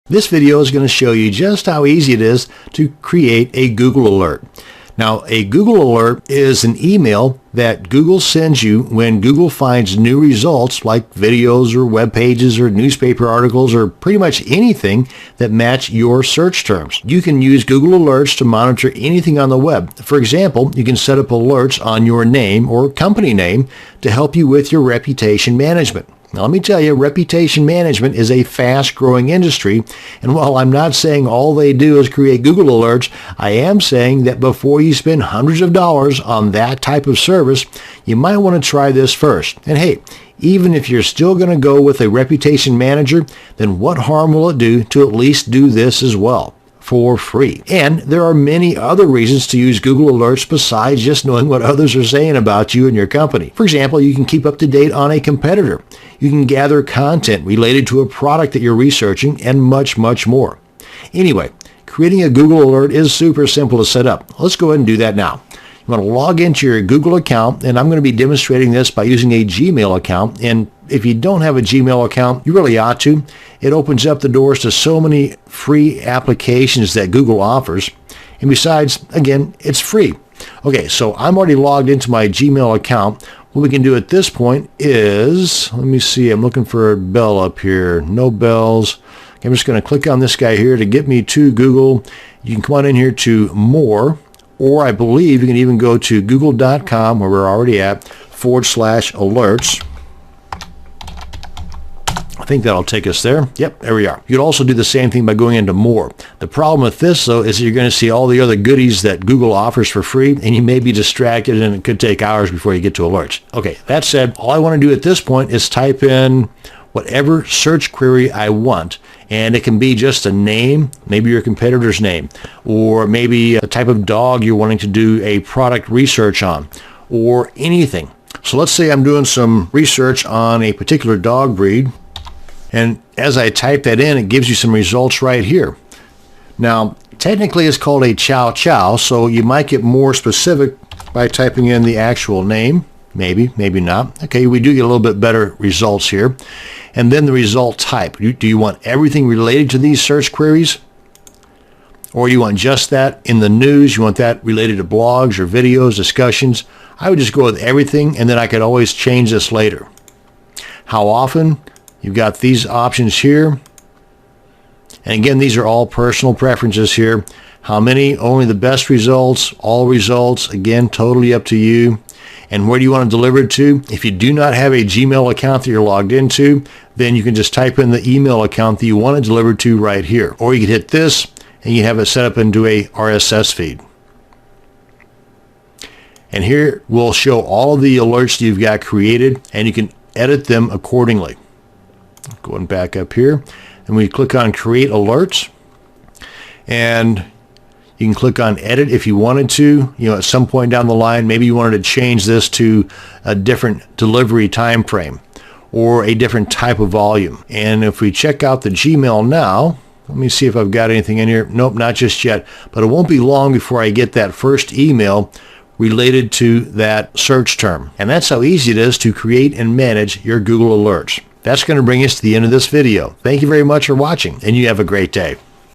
This video is going to show you just how easy it is to create a Google alert. Now, a Google alert is an email that Google sends you when Google finds new results like videos or web pages or newspaper articles or pretty much anything that match your search terms. You can use Google Alerts to monitor anything on the web. For example, you can set up alerts on your name or company name to help you with your reputation management. Now, let me tell you, reputation management is a fast-growing industry, and while I'm not saying all they do is create Google alerts, I am saying that before you spend hundreds of dollars on that type of service, you might want to try this first. And hey, even if you're still going to go with a reputation manager, then what harm will it do to at least do this as well? For free. And there are many other reasons to use Google Alerts besides just knowing what others are saying about you and your company. For example, you can keep up to date on a competitor. You can gather content related to a product that you're researching and much, much more. Anyway, creating a Google Alert is super simple to set up. Let's go ahead and do that now. You want to log into your Google account, and I'm going to be demonstrating this by using a Gmail account. And if you don't have a Gmail account, you really ought to. It opens up the doors to so many free applications that Google offers. And besides, again, it's free. Okay, so I'm already logged into my Gmail account. What we can do at this point is, let me see, I'm looking for a bell up here. No bells. I'm just going to click on this guy here to get me to Google. You can come on in here to More. Or I believe you can even go to google.com, where we're already at, /alerts. I think that'll take us there. Yep, there we are. You can also do the same thing by going into More. The problem with this, though, is that you're going to see all the other goodies that Google offers for free, and you may be distracted, and it could take hours before you get to alerts. Okay, that said, all I want to do at this point is type in whatever search query I want. And it can be just a name, maybe your competitor's name, or maybe a type of dog you're wanting to do a product research on, or anything. So let's say I'm doing some research on a particular dog breed, and as I type that in, it gives you some results right here. Now, technically it's called a chow chow, so you might get more specific by typing in the actual name. Maybe, maybe not. Okay, we do get a little bit better results here. And then the result type. Do you want everything related to these search queries? Or you want just that in the news? You want that related to blogs or videos, discussions? I would just go with everything, and then I could always change this later. How often? You've got these options here. And again, these are all personal preferences here. How many? Only the best results, all results. Again, totally up to you. And where do you want to deliver it to? If you do not have a Gmail account that you're logged into, then you can just type in the email account that you want to deliver to right here. Or you can hit this, and you have it set up into a RSS feed. And here we'll show all of the alerts that you've got created, and you can edit them accordingly. Going back up here, and we click on Create Alerts, and you can click on Edit if you wanted to. At some point down the line, maybe you wanted to change this to a different delivery time frame or a different type of volume. And if we check out the Gmail now, let me see if I've got anything in here. Nope, not just yet. But it won't be long before I get that first email related to that search term. And that's how easy it is to create and manage your Google Alerts. That's going to bring us to the end of this video. Thank you very much for watching, and you have a great day.